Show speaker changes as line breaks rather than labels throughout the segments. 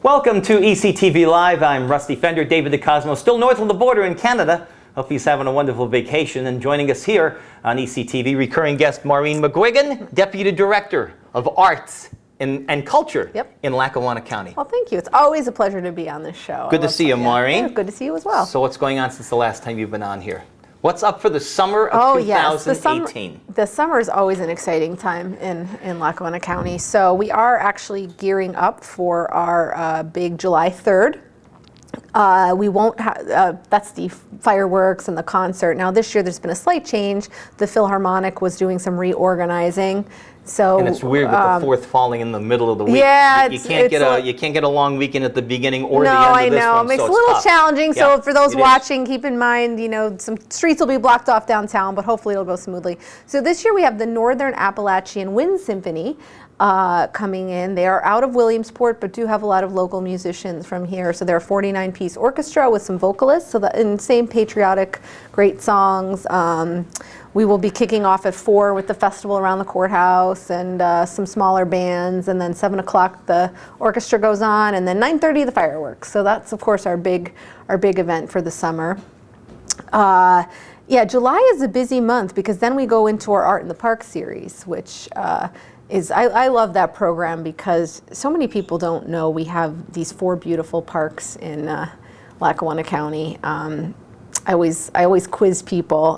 Welcome to ECTV Live. I'm Rusty Fender, David DeCosmo, still north of the border in Canada. Hope he's having a wonderful vacation. And joining us here on ECTV, recurring guest Maureen McGuigan, Deputy Director of Arts and Culture in Lackawanna County.
Well, thank you. It's always a pleasure to be on this show.
Good to see you, Maureen.
Yeah, good to see you as well.
So what's going on since the last time you've been on here? What's up for the summer of 2018?
Yes. The summer is always an exciting time in Lackawanna County. So we are actually gearing up for our big July 3rd. We won't have, that's the fireworks and the concert. Now this year there's been a slight change. The Philharmonic was doing some reorganizing. So,
and it's weird with the 4th falling in the middle of the week.
Yeah,
you can't get a long weekend at the beginning or the end of this one.
No, I know. It makes it a little challenging.
Yeah,
so for those watching, keep in mind, some streets will be blocked off downtown, but hopefully it'll go smoothly. So this year we have the Northern Appalachian Wind Symphony coming in. They are out of Williamsport, but do have a lot of local musicians from here. So they're a 49-piece orchestra with some vocalists. So in same patriotic, great songs. We will be kicking off at 4 with the festival around the courthouse and some smaller bands, and then 7 o'clock the orchestra goes on, and then 9:30 the fireworks. So that's of course our big event for the summer. Yeah, July is a busy month because then we go into our Art in the Park series, which I love that program because so many people don't know we have these 4 beautiful parks in Lackawanna County. I always quiz people.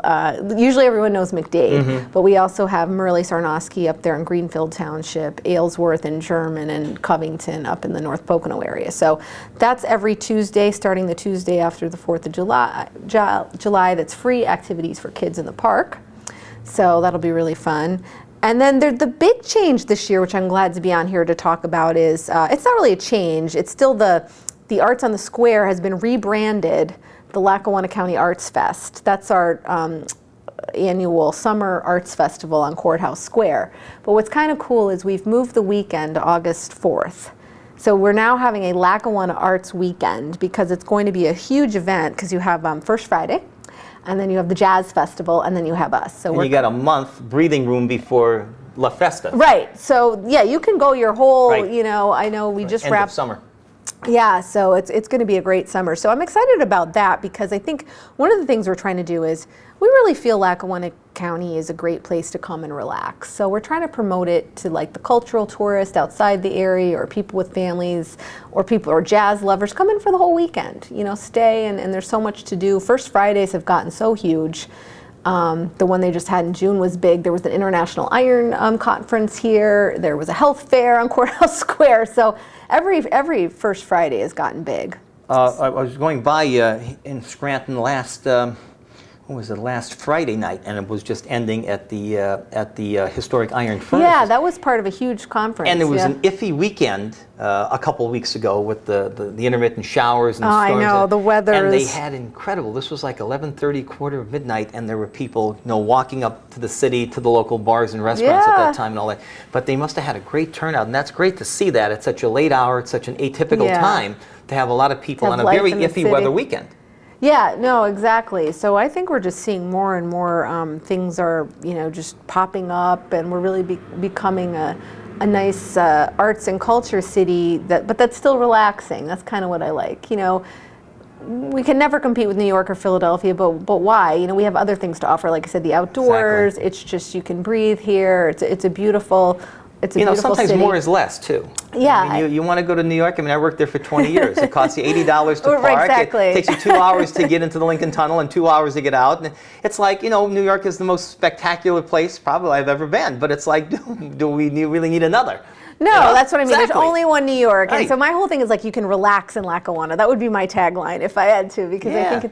Usually everyone knows McDade, but we also have Merle-Sarnoski up there in Greenfield Township, Aylesworth and German and Covington up in the North Pocono area. So that's every Tuesday, starting the Tuesday after the 4th of July. That's free activities for kids in the park. So that'll be really fun. And then the big change this year, which I'm glad to be on here to talk about, is it's not really a change. It's still the Arts on the Square has been rebranded the Lackawanna County Arts Fest. That's our annual summer arts festival on Courthouse Square. But what's kind of cool is we've moved the weekend to August 4th. So we're now having a Lackawanna Arts Weekend because it's going to be a huge event because you have First Friday, and then you have the Jazz Festival, and then you have us. So
you got a month breathing room before La Festa.
Right. So yeah, you can go your whole, I know we just wrapped.
End of summer.
Yeah, so it's going to be a great summer. So I'm excited about that because I think one of the things we're trying to do is we really feel Lackawanna County is a great place to come and relax. So we're trying to promote it to like the cultural tourist outside the area or people with families or jazz lovers. Come in for the whole weekend, stay and there's so much to do. First Fridays have gotten so huge. The one they just had in June was big. There was an International Iron Conference here. There was a health fair on Courthouse Square. So every First Friday has gotten big.
I was going by in Scranton last Friday night, and it was just ending at the historic Iron Furnace.
Yeah, that was part of a huge conference.
And there was an iffy weekend a couple of weeks ago with the intermittent showers and storms.
I know, the weather.
And they had incredible. This was like 11:30, quarter of midnight, and there were people, walking up to the city, to the local bars and restaurants at that time and all that. But they must have had a great turnout, and that's great to see that at such a late hour, at such an atypical time, to have a lot of people on a very iffy weather weekend.
Yeah, no, exactly. So I think we're just seeing more and more things are, just popping up, and we're really becoming a nice arts and culture city but that's still relaxing. That's kind of what I like. We can never compete with New York or Philadelphia, but why? We have other things to offer. Like I said, the outdoors. Exactly. It's just you can breathe here. It's a beautiful. It's a beautiful
sometimes
city.
More is less too.
Yeah.
You want to go to New York? I worked there for 20 years. It costs you $80 to park.
Exactly.
It takes you 2 hours to get into the Lincoln Tunnel and 2 hours to get out. And it's like, New York is the most spectacular place probably I've ever been. But it's like, do we really need another?
No, that's what I mean.
Exactly.
There's only one New York.
Right.
And so my whole thing is like you can relax in Lackawanna. That would be my tagline if I had to, because I think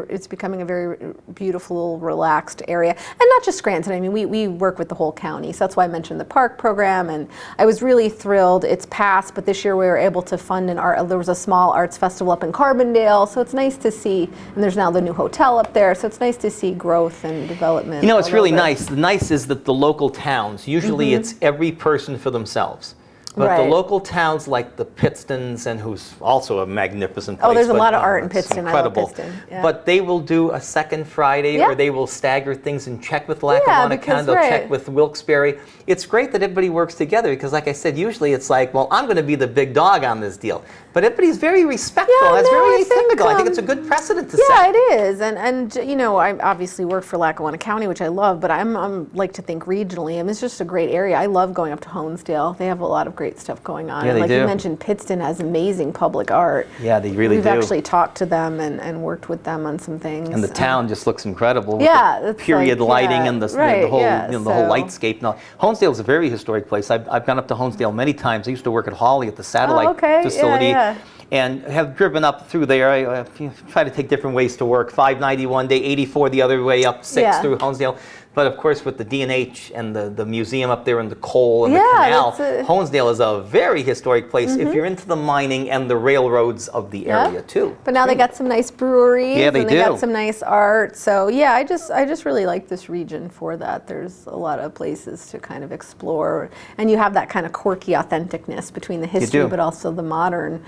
it's becoming a very beautiful, relaxed area. And not just Scranton. We work with the whole county. So that's why I mentioned the park program. And I was really thrilled. It's passed, but this year we were able to fund there was a small arts festival up in Carbondale. So it's nice to see, and there's now the new hotel up there. So it's nice to see growth and development.
It's really nice. The nice is that the local towns, usually it's every person for themselves. But the
Right.
local towns like the Pittston's, and who's also a magnificent place.
Oh, there's a
but,
lot of art in
it's
Pittston. I love
incredible.
Pittston. Yeah.
But they will do a second Friday,
Yeah.
or they will stagger things and check with Lackawanna
because,
County. They'll
right.
check with Wilkes-Barre. It's great that everybody works together because, like I said, usually it's like, well, I'm going to be the big dog on this deal. But everybody's very respectful.
Yeah,
That's
no,
very
I think,
atypical. I think it's a good precedent to
Yeah,
set.
it is, and you know, I obviously work for Lackawanna County, which I love, but I'm like to think regionally. I mean, it's just a great area. I love going up to Honesdale. They have a lot of great stuff going on.
Yeah,
And
they
like
do.
you mentioned, Pittston has amazing public art.
Yeah, they really
We've
do.
actually talked to them and worked with them on some things.
And the town just looks incredible.
Yeah,
with the
it's
period
like,
lighting
yeah,
and the
right,
whole,
yeah,
the whole
so-
lightscape. Now, Honesdale is a very historic place. I've gone up to Honesdale many times. I used to work at Hawley at the satellite
okay, yeah,
facility.
yeah.
And have driven up through there. I try to take different ways to work. 590 one day, 84 the other way, up 6
Yeah.
through Honesdale. But of course, with the D&H and the museum up there and the coal and the
Yeah,
canal,
that's
Honesdale is a very historic place if you're into the mining and the railroads of the
Yeah.
area too.
But now they got some nice breweries.
Yeah, they
and they
do.
got some nice art. So yeah, I just really like this region for that. There's a lot of places to kind of explore, and you have that kind of quirky authenticness between the history,
do.
but also the modern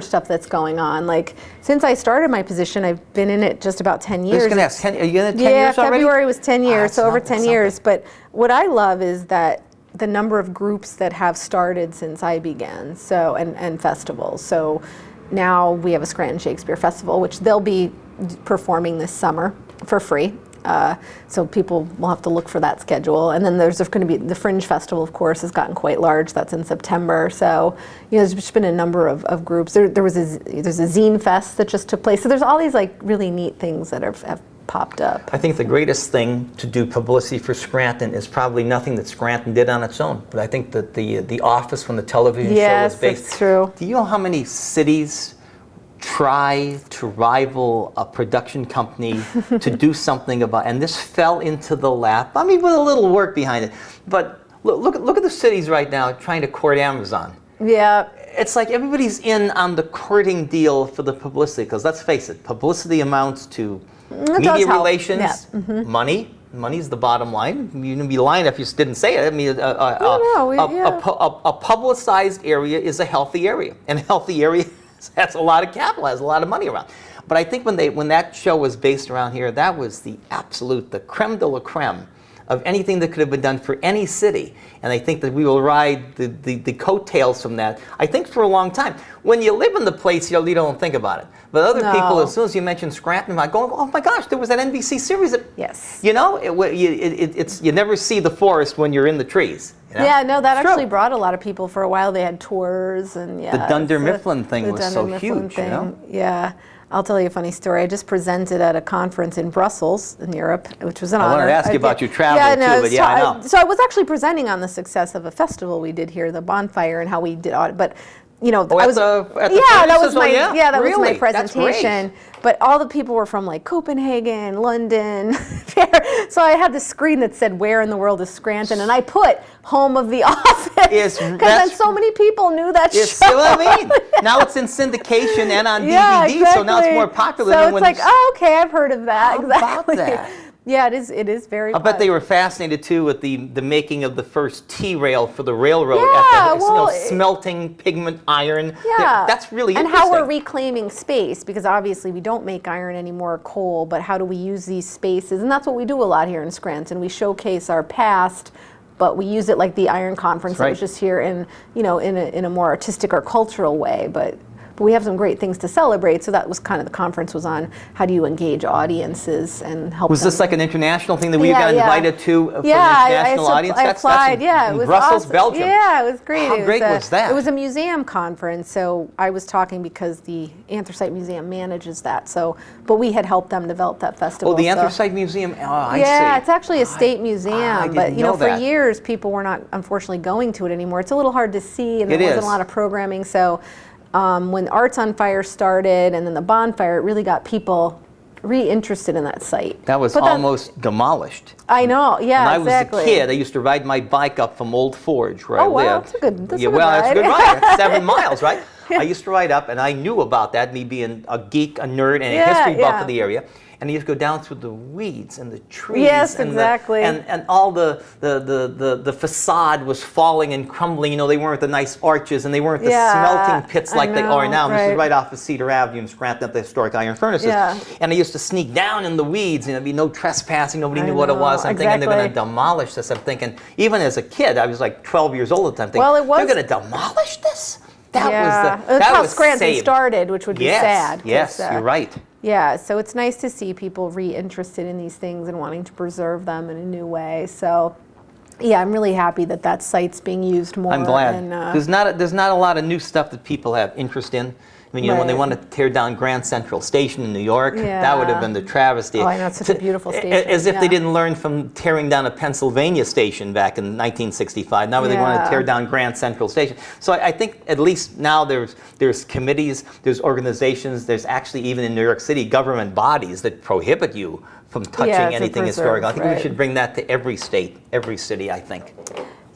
stuff that's going on. Like since I started my position, I've been in it just about 10
I was
years.
going to ask, are you in it 10
Yeah,
years already?
February was 10 years,
that's
so over
not-
10
that's
years. But what I love is that the number of groups that have started since I began, so and festivals. So now we have a Scranton Shakespeare Festival, which they'll be performing this summer for free. So people will have to look for that schedule. And then there's going to be the Fringe Festival, of course, has gotten quite large. That's in September. So you know, there's just been a number of groups. There's a Zine Fest that just took place. So there's all these like really neat things that have popped up.
I think the greatest thing to do publicity for Scranton is probably nothing that Scranton did on its own. But I think that the Office, when the television show
Yes,
was based,
that's true.
do you know how many cities try to rival a production company to do something about, and this fell into the lap, I mean, with a little work behind it, but look at the cities right now trying to court Amazon.
Yeah.
It's like everybody's in on the courting deal for the publicity, because let's face it, publicity amounts to
does
media
help.
relations,
Yeah. Mm-hmm.
money. Money's the bottom line. You'd be lying if you didn't say it. I mean,
yeah.
a publicized area is a healthy area, and a healthy area has a lot of capital, has a lot of money around. But I think when that show was based around here, that was the creme de la creme of anything that could have been done for any city. And I think that we will ride the coattails from that, I think, for a long time. When you live in the place, you don't think about it. But other people, as soon as you mention Scranton, I go, oh my gosh, there was that NBC series that,
Yes.
you know, you never see the forest when you're in the trees. You know?
Yeah, no, that
It's
actually
true.
brought a lot of people. For a while, they had tours, and yeah.
The Dunder
it's
Mifflin thing
the
was
Dunder
so
Mifflin
huge, you know?
thing. Yeah. I'll tell you a funny story. I just presented at a conference in Brussels, in Europe, which was an honor.
wanted to ask you about your travel,
yeah,
too, but yeah, I know.
So I was actually presenting on the success of a festival we did here, the Bonfire, and how we did it. But you know,
Oh,
I
at
was
the
that was
festival,
my
yeah?
that was
Really?
my
That's great.
presentation. But all the people were from like Copenhagen, London. So I had the screen that said, "Where in the world is Scranton?" And I put "Home of the Office" because then so many people knew that show.
See what I mean? Now it's in syndication and on DVD,
Yeah, exactly.
so now it's more popular
So
than
it's
when
like, oh, okay, I've heard of that.
How about
Exactly.
that?
Yeah, it is very.
I bet they were fascinated too with the making of the first T-rail for the railroad
Yeah,
at the
well,
smelting pigment iron.
Yeah,
That's really
and
interesting.
how we're reclaiming space, because obviously we don't make iron anymore, coal, but how do we use these spaces? And that's what we do a lot here in Scranton. We showcase our past, but we use it like the Iron Conference that was just here in a more artistic or cultural way, but we have some great things to celebrate. So that was kind of the conference was on how do you engage audiences and help
Was
them.
this like an international thing that we
Yeah,
got
yeah.
invited to for
Yeah,
an international audience?
I
That's
applied.
in,
Yeah,
in
it was
Brussels,
awesome.
Belgium.
Yeah, it was great.
How great was that?
It was a museum conference, so I was talking because the Anthracite Museum manages that. So, but we had helped them develop that festival.
Oh, the
so-
Anthracite Museum. Oh, I see.
Yeah, it's actually a state museum,
I
but
didn't know
for
that.
years people were not unfortunately going to it anymore. It's a little hard to see, and there
It
wasn't
is.
a lot of programming. So when Arts on Fire started, and then the Bonfire, it really got people re-interested in that site.
That was
But then-
almost demolished.
I know. Yeah,
When I
exactly.
was a kid, I used to ride my bike up from Old Forge, where I
Oh, wow,
lived.
that's a good- that's a
yeah,
good
well, that's a good
ride.
ride. That's 7 miles, right? I used to ride up, and I knew about that, me being a geek, a nerd, and a history buff of the area. And you just go down through the weeds and the trees.
Yes,
and
exactly.
And all the facade was falling and crumbling. You know, they weren't the nice arches, and they weren't the smelting pits like they are now.
Right.
This is right off of Cedar Avenue in Scranton at the historic iron furnaces.
Yeah.
And I used to sneak down in the weeds, and there'd be no trespassing. Nobody knew what it was. I'm thinking they're going to demolish this. I'm thinking, even as a kid, I was like 12 years old at the time, thinking, they're going to demolish this?
That's how Scranton started, which would be sad.
Yes, you're right.
Yeah, so it's nice to see people re-interested in these things and wanting to preserve them in a new way. So, yeah, I'm really happy that that site's being used more.
I'm glad. And, there's not a lot of new stuff that people have interest in. I mean, you know, when they want to tear down Grand Central Station in New York, that would have been the travesty.
Oh, I know, it's such a beautiful station.
As if they didn't learn from tearing down a Pennsylvania station back in 1965. Now they want to tear down Grand Central Station. So I think at least now there's committees, there's organizations, there's actually even in New York City government bodies that prohibit you from touching anything historical. I think we should bring that to every state, every city, I think.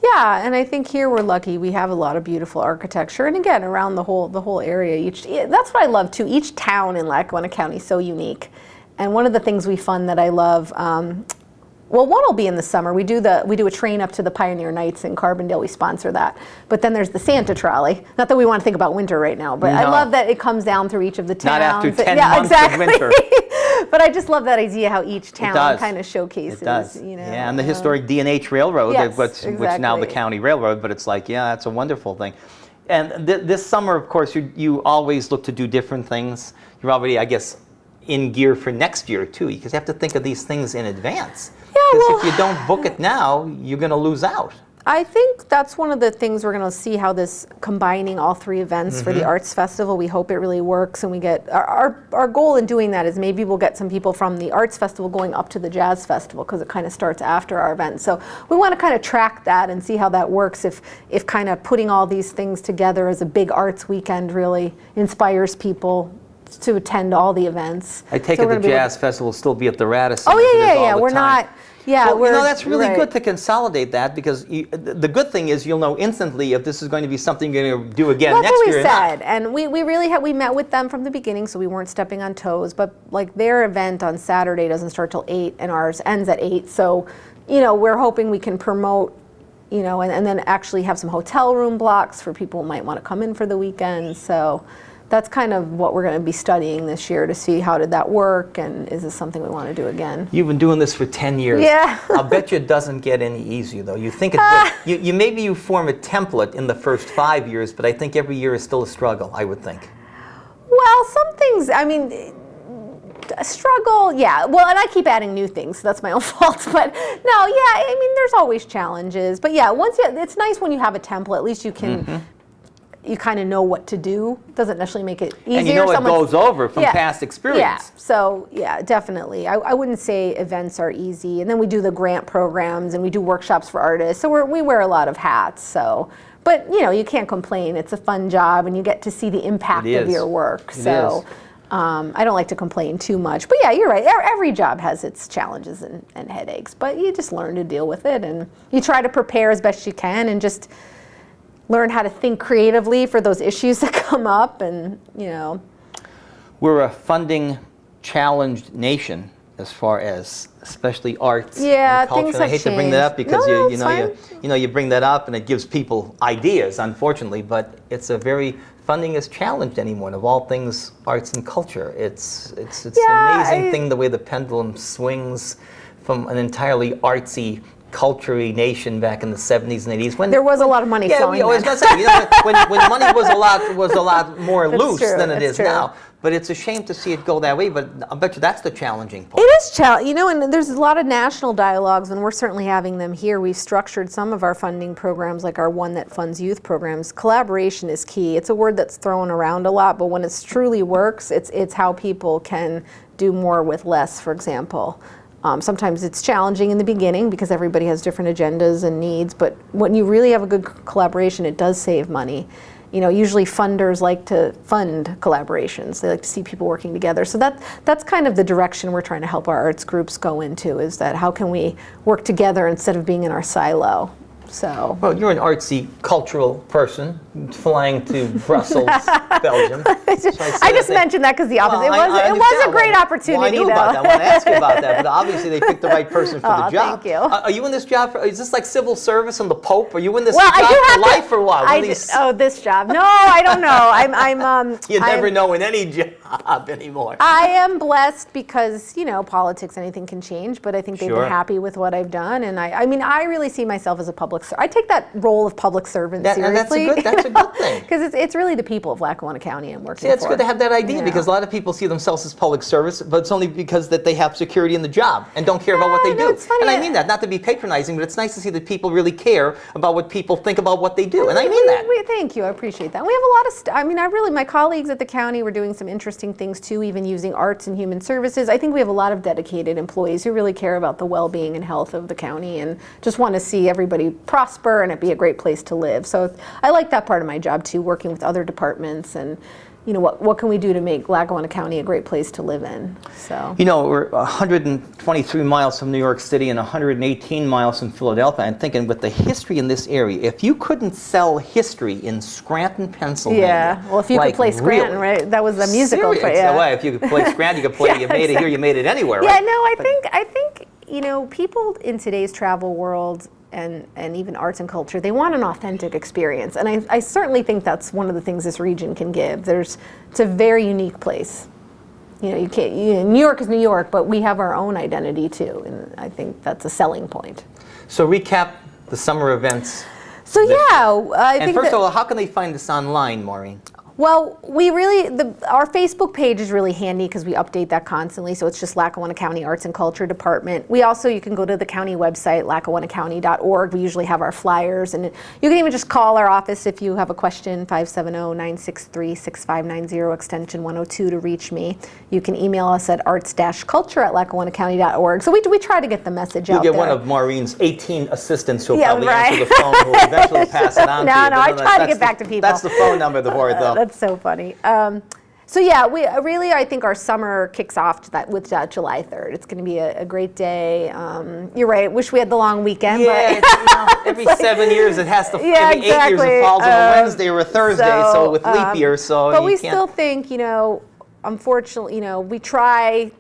Yeah, and I think here we're lucky. We have a lot of beautiful architecture, and again, around the whole area. That's what I love too. Each town in Lackawanna County is so unique, and one of the things we fund that I love. Well, one will be in the summer. We do a train up to the Pioneer Nights in Carbondale. We sponsor that. But then there's the Santa Trolley. Not that we want to think about winter right now, but I love that it comes down through each of the towns.
Not after 10 months of winter.
But I just love that idea how each town kind of showcases.
It does.
You know,
and the historic D&H Railroad, which now the county railroad, but it's like, that's a wonderful thing. And this summer, of course, you always look to do different things. You're already, I guess, in gear for next year too, because you have to think of these things in advance. Because if you don't book it now, you're going to lose out.
I think that's one of the things we're going to see how this combining all three events for the Arts Festival. We hope it really works, and we get our goal in doing that is maybe we'll get some people from the Arts Festival going up to the Jazz Festival because it kind of starts after our event. So we want to kind of track that and see how that works. If kind of putting all these things together as a big arts weekend really inspires people to attend all the events.
I take it the Jazz Festival will still be at the Radisson.
Oh yeah. We're not. Yeah,
well, that's really good to consolidate that because the good thing is you'll know instantly if this is going to be something you're going to do again next year.
That's what we said, and we really we met with them from the beginning, so we weren't stepping on toes. But like their event on Saturday doesn't start till 8, and ours ends at 8. So, we're hoping we can promote, and then actually have some hotel room blocks for people who might want to come in for the weekend. So. That's kind of what we're going to be studying this year to see how did that work and is this something we want to do again.
You've been doing this for 10 years.
Yeah.
I'll bet you it doesn't get any easier though. You think it maybe you form a template in the first 5 years, but I think every year is still a struggle, I would think.
Well, some things, a struggle, yeah. Well, and I keep adding new things, so that's my own fault. But no, there's always challenges. But yeah, it's nice when you have a template, at least you can you kind of know what to do. Doesn't necessarily make it easier.
And you know it goes over from past experience.
Yeah, so definitely. I wouldn't say events are easy. And then we do the grant programs and we do workshops for artists. So we wear a lot of hats. So, but you can't complain. It's a fun job and you get to see the impact of your work. So I don't like to complain too much. But yeah, you're right. Every job has its challenges and headaches. But you just learn to deal with it. And you try to prepare as best you can and just learn how to think creatively for those issues that come up, and
We're a funding challenged nation as far as especially arts
and
culture.
Things
And I hate to bring that up because you bring that up and it gives people ideas, unfortunately, but funding is challenged anymore. And of all things, arts and culture, it's an amazing thing the way the pendulum swings from an entirely artsy culture-y nation back in the 70s and 80s. When
there was a lot of money flowing.
I was going to say, when money was a lot more loose than it is now. But it's a shame to see it go that way. But I bet you that's the challenging part.
It is challenging, and there's a lot of national dialogues, and we're certainly having them here. We've structured some of our funding programs, like our one that funds youth programs. Collaboration is key. It's a word that's thrown around a lot, but when it truly works, it's how people can do more with less. For example. Sometimes it's challenging in the beginning because everybody has different agendas and needs, but when you really have a good collaboration, it does save money. Usually funders like to fund collaborations. They like to see people working together. So that's kind of the direction we're trying to help our arts groups go into, is that how can we work together instead of being in our silo. So.
Well, you're an artsy, cultural person, flying to Brussels Belgium.
I just mentioned that because the opposite. It was a great opportunity,
well, I knew
though.
about that. I want to ask you about that, but obviously they picked the right person for the job.
Thank you.
Are you in this job? Is this like civil service and the Pope? Are you in this
Well,
job
I do
for
have
life or what?
This job. No, I don't know.
You never know in any job anymore.
I am blessed because, politics, anything can change, but I think they've
Sure.
been happy with what I've done. And I really see myself as a public servant. I take that role of public servant seriously.
That's a good thing.
Because it's really the people of Lackawanna County I'm working
See, it's
for.
good to have that idea
Yeah.
because a lot of people see themselves as public service, but it's only because that they have security in the job and don't care about what they do.
It's funny.
And I mean that, not to be patronizing, but it's nice to see that people really care about what people think about what they do. And I mean that.
Thank you. I appreciate that. We have a lot of my colleagues at the county were doing some interesting things too, even using arts and human services. I think we have a lot of dedicated employees who really care about the well-being and health of the county and just want to see everybody prosper and it be a great place to live. So I like that part of my job too, working with other departments and what can we do to make Lackawanna County a great place to live in? So
we're 123 miles from New York City and 118 miles from Philadelphia. I'm thinking with the history in this area, if you couldn't sell history in Scranton, Pennsylvania.
Yeah, well, if you could play Scranton, right? That was the musical.
Well, if you could play Scranton, you could play. You made it here, you made it anywhere.
Yeah,
right?
no, I think people in today's travel world and even arts and culture, they want an authentic experience. And I certainly think that's one of the things this region can give. It's a very unique place. You can't, New York is New York, but we have our own identity too. And I think that's a selling point.
So recap the summer events.
So I think
first of all, how can they find this online, Maureen?
Well, our Facebook page is really handy because we update that constantly. So it's just Lackawanna County Arts and Culture Department. You can go to the county website, lackawannacounty.org. We usually have our flyers. And you can even just call our office if you have a question, 570-963-6590, extension 102 to reach me. You can email us at arts-culture@lackawannacounty.org. So we try to get the message out there.
You'll get one of Maureen's 18 assistants who'll
Yeah,
probably
right.
answer the phone, who will eventually pass it on to you.
No,
But
I try to get back to people.
That's the phone number for it, though.
That's so funny. I think our summer kicks off with July 3rd. It's going to be a great day. You're right. Wish we had the long weekend.
Yeah,
but
every 7 years it has to.
Yeah,
every 8 years
exactly.
it falls on a Wednesday or a Thursday. So with leap year,
But we still think, unfortunately, we try.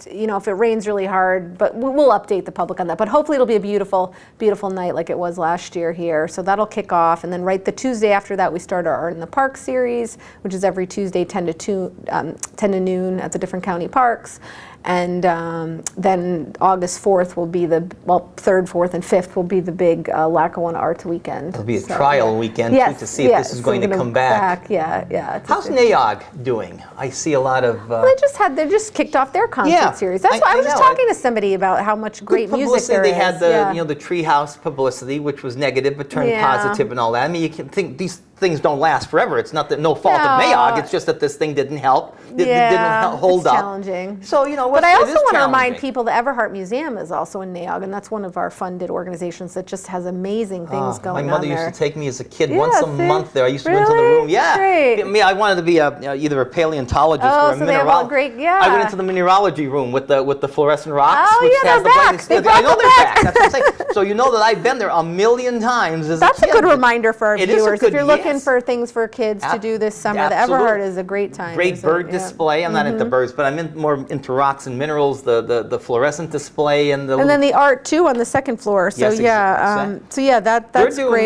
If it rains really hard, but we'll update the public on that. But hopefully it'll be a beautiful, beautiful night like it was last year here. So that'll kick off. And then the Tuesday after that, we start our Art in the Park series, which is every Tuesday, 10 to noon at the different county parks. And then August 4th will be 3rd, 4th, and 5th will be the big Lackawanna Arts Weekend.
It'll be a trial weekend too, to see if this is going to come back.
Yeah.
How's NAIOG doing? I see a lot of.
They just kicked off their concert series. That's why I was just talking to somebody about how much great music there is.
They had the Treehouse publicity, which was negative but turned positive and all that. I mean, you can think these things don't last forever. It's not no fault of NAIOG. It's just that this thing didn't help. Didn't hold up.
Challenging.
So
but I also want to remind people the Everhart Museum is also in NAIOG, and that's one of our funded organizations that just has amazing things going on there.
My mother used to take me as a kid once a month there. I used to go into the room. Yeah.
Great.
I wanted to be either a paleontologist or a mineralogist. I went into the mineralogy room with the fluorescent rocks.
Oh,
which has
they're back.
I know they're back. That's what I'm saying. So you know that I've been there a million times as a kid.
That's a good reminder for our viewers. If you're looking for things for kids to do this summer, the Everhart is a great time.
Great bird display. I'm not into birds, but I'm more into rocks and minerals, the fluorescent display and
then the art too on the second floor. So that's great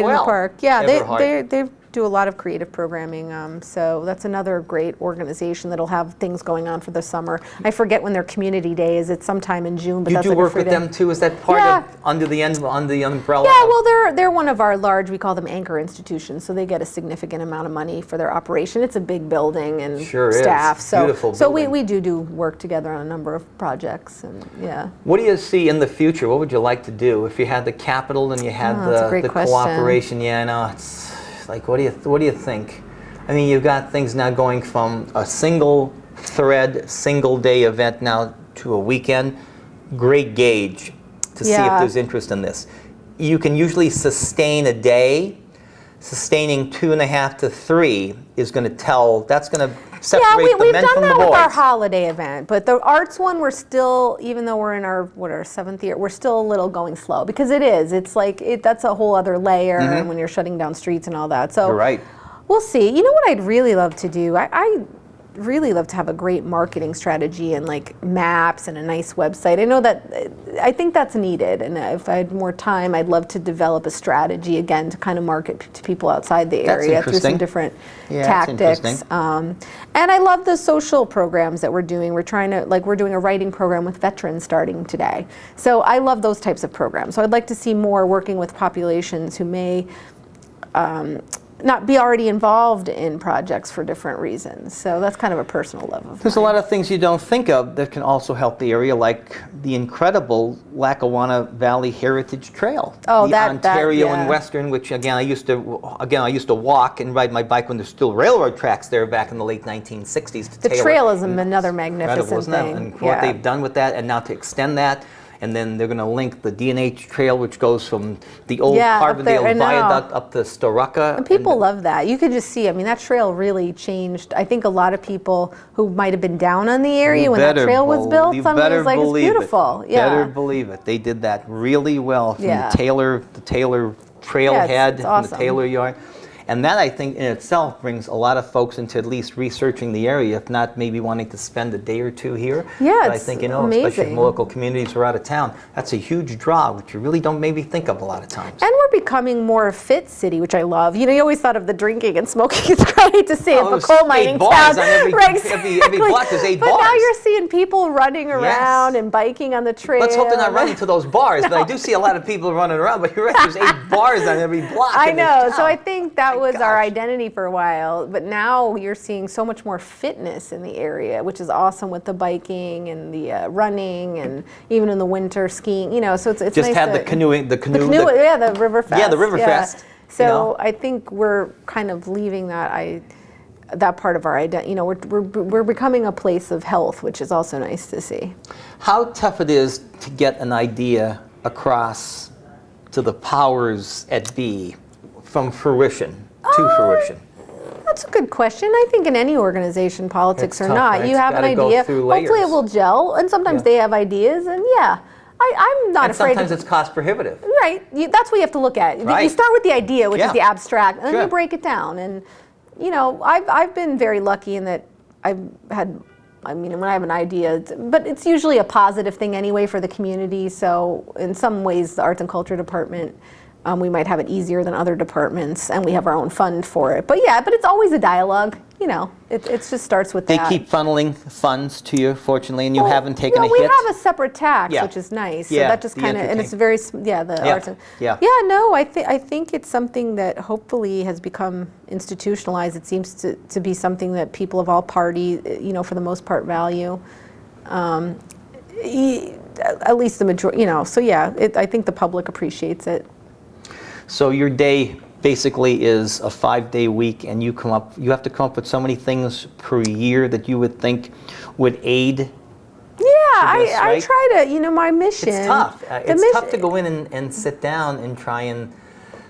in the park. Yeah, they do a lot of creative programming. So that's another great organization that'll have things going on for the summer. I forget when their community day is. It's sometime in June. But
you do work with them too? Is that part of under the umbrella?
Yeah, well, they're one of our large. We call them anchor institutions. So they get a significant amount of money for their operation. It's a big building and staff.
Is. Beautiful
so
building.
we do work together on a number of projects. And
What do you see in the future? What would you like to do if you had the capital and you had the cooperation? Yeah, I know. It's like, what do you think? I mean, you've got things now going from a single thread, single day event now to a weekend. Great gauge to see if there's interest in this. You can usually sustain a day. Sustaining 2.5 to 3 is going to that's going to separate the men from the boys.
We've done that with our holiday event, but the arts one, we're still, even though we're in our 7th year, we're still a little going slow because it's like that's a whole other layer when you're shutting down streets and all that. So
you're right.
We'll see. You know what I'd really love to do? I really love to have a great marketing strategy and like maps and a nice website. I know that I think that's needed, and if I had more time, I'd love to develop a strategy again to kind of market to people outside the area through some different tactics. And I love the social programs that we're doing. We're trying to we're doing a writing program with veterans starting today. So I love those types of programs. So I'd like to see more working with populations who may not be already involved in projects for different reasons. So that's kind of a personal love of
There's a lot of things you don't think of that can also help the area, like the incredible Lackawanna Valley Heritage Trail.
Oh,
the Ontario and Western, which again I used to walk and ride my bike when there's still railroad tracks there back in the late 1960s.
The trail is another magnificent thing.
And what they've done with that, and now to extend that. And then they're going to link the D&H Trail, which goes from the old Carbondale Viaduct up to Storuca.
And people love that. You could just see, I mean, that trail really changed. I think a lot of people who might have been down on the area when that trail was built, suddenly was like, it's beautiful.
Yeah. Better believe it. They did that really well from the Taylor trailhead, from the Taylor yard. And that, I think, in itself brings a lot of folks into at least researching the area, if not maybe wanting to spend a day or two here.
Yeah,
but I think, especially if local communities are out of town, that's a huge draw, which you really don't maybe think of a lot of times.
And we're becoming more a fit city, which I love. You know, you always thought of the drinking and smoking. It's great to see it, the coal mining town.
Every block there's 8 bars.
But now you're seeing people running around and biking on the trail.
Let's hope they're not running to those bars, but I do see a lot of people running around. But you're right, there's 8 bars on every block.
I know, so I think that was our identity for a while, but now you're seeing so much more fitness in the area, which is awesome with the biking and the running, and even in the winter skiing. You know, so it's
just
nice
had the canoe,
the river fest.
Yeah, the river fest.
So I think we're kind of leaving that part of our identity. You know, we're becoming a place of health, which is also nice to see.
How tough it is to get an idea across to the powers at be from fruition to fruition?
That's a good question. I think in any organization, politics or not,
right?
you have an idea. Hopefully it will gel, and sometimes they have ideas, and I'm not afraid.
Sometimes it's cost prohibitive.
Right. That's what you have to look at.
Right.
You start with the idea, which is the abstract, and then you break it down. And you know, I've been very lucky in that when I have an idea, but it's usually a positive thing anyway for the community. So in some ways, the Arts and Culture Department, we might have it easier than other departments, and we have our own fund for it. But it's always a dialogue. You know, it just starts with that.
They keep funneling funds to you, fortunately, and you haven't taken a hit.
We have a separate tax, which is nice. So that just kind of, and it's very, arts. I think it's something that hopefully has become institutionalized. It seems to be something that people of all parties, for the most part, value. At least the majority, so I think the public appreciates it.
So your day basically is a 5-day week, and you have to come up with so many things per year that you would think would aid.
I try to, my mission.
It's tough. It's tough to go in and sit down and try and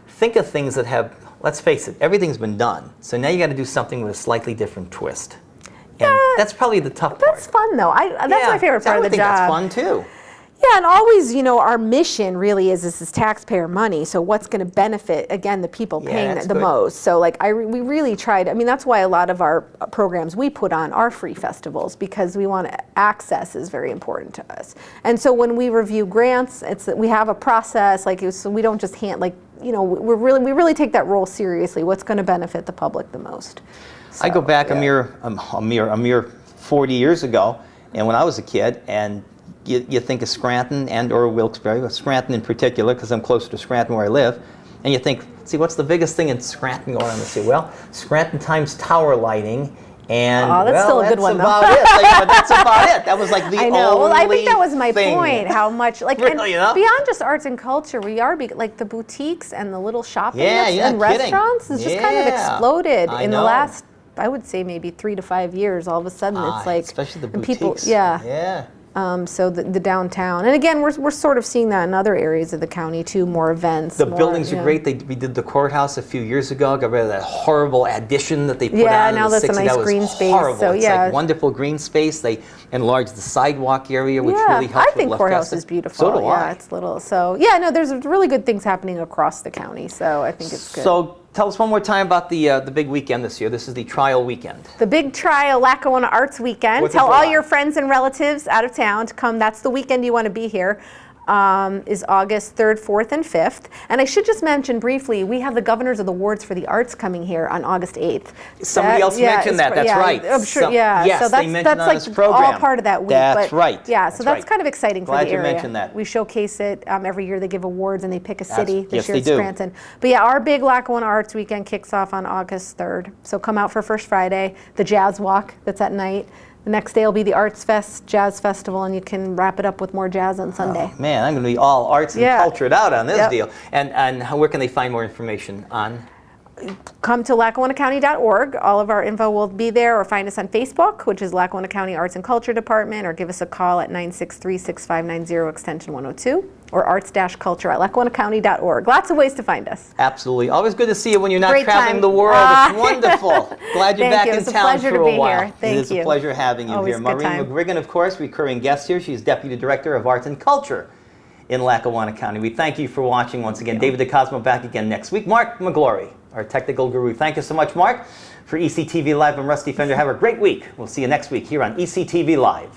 think of things that have, let's face it, everything's been done. So now you got to do something with a slightly different twist. And that's probably the tough part.
That's fun, though. That's my favorite part of the job.
I think that's fun, too.
Yeah, and always, our mission really is this is taxpayer money. So what's going to benefit, again, the people paying the most. So we really tried. That's why a lot of our programs we put on are free festivals, because we want access is very important to us. And so when we review grants, we have a process. So we don't just we really take that role seriously. What's going to benefit the public the most? So,
I go back a mere 40 years ago, and when I was a kid, and you think of Scranton and or Wilkes-Barre, but Scranton in particular, because I'm closer to Scranton where I live, and you think, what's the biggest thing in Scranton going on this year? Well, Scranton Times tower lighting, and
that's still a good one,
about it. That's about it. That was the only thing.
I think that was my point. How much,
really,
and beyond just arts and culture, we are the boutiques and the little shopping and restaurants has just kind of exploded in the last, I would say, maybe 3 to 5 years. All of a sudden, it's
especially the boutiques.
People, so the downtown, and again, we're sort of seeing that in other areas of the county too. More events.
The buildings are great. We did the courthouse a few years ago. Got rid of that horrible addition that they put on.
Now
in the
that's
60s.
a nice
that
green
was
space.
Horrible.
So
It's wonderful green space. They enlarged the sidewalk area, which really helps.
I think
with
courthouse is beautiful.
So do I.
It's little. So there's really good things happening across the county. So I think it's good.
So Tell us one more time about the big weekend this year. This is the trial weekend.
The big trial Lackawanna Arts Weekend.
What's it
Tell all
about?
your friends and relatives out of town to come. That's the weekend you want to be here. Is August 3rd, 4th, and 5th. And I should just mention briefly, we have the Governors of the Wards for the Arts coming here on August 8th.
Somebody else mentioned that. That's right.
I'm sure,
Yes,
so
they mentioned on this program.
all part of that week.
That's
but,
right.
Yeah, so that's
right.
kind of exciting
Glad
for the
you
area.
mentioned that.
We showcase it every year. They give awards and they pick a city. This
yes,
year
they
it's
do.
Scranton. But yeah, our big Lackawanna Arts Weekend kicks off on August 3rd. So come out for First Friday, the Jazz Walk that's at night. The next day will be the Arts Fest Jazz Festival, and you can wrap it up with more jazz on Sunday.
Oh, man, I'm going to be all arts and cultured out on this deal. And where can they find more information on?
Come to LackawannaCounty.org. All of our info will be there, or find us on Facebook, which is Lackawanna County Arts and Culture Department, or give us a call at 963-6590 extension 102, or arts-culture at LackawannaCounty.org. Lots of ways to find us.
Absolutely. Always good to see you when you're not
Great
traveling
time.
the world. It's wonderful. Glad you're back in town for a while.
Thank you.
It is a pleasure having you
Always
here.
a good
Maureen
time.
McGrigan, of course, recurring guest here. She's Deputy Director of Arts and Culture in Lackawanna County. We thank you for watching once again. David DeCosmo back again next week. Mark McGlory, our technical guru. Thank you so much, Mark. For ECTV Live, I'm Rusty Fender. Have a great week. We'll see you next week here on ECTV Live.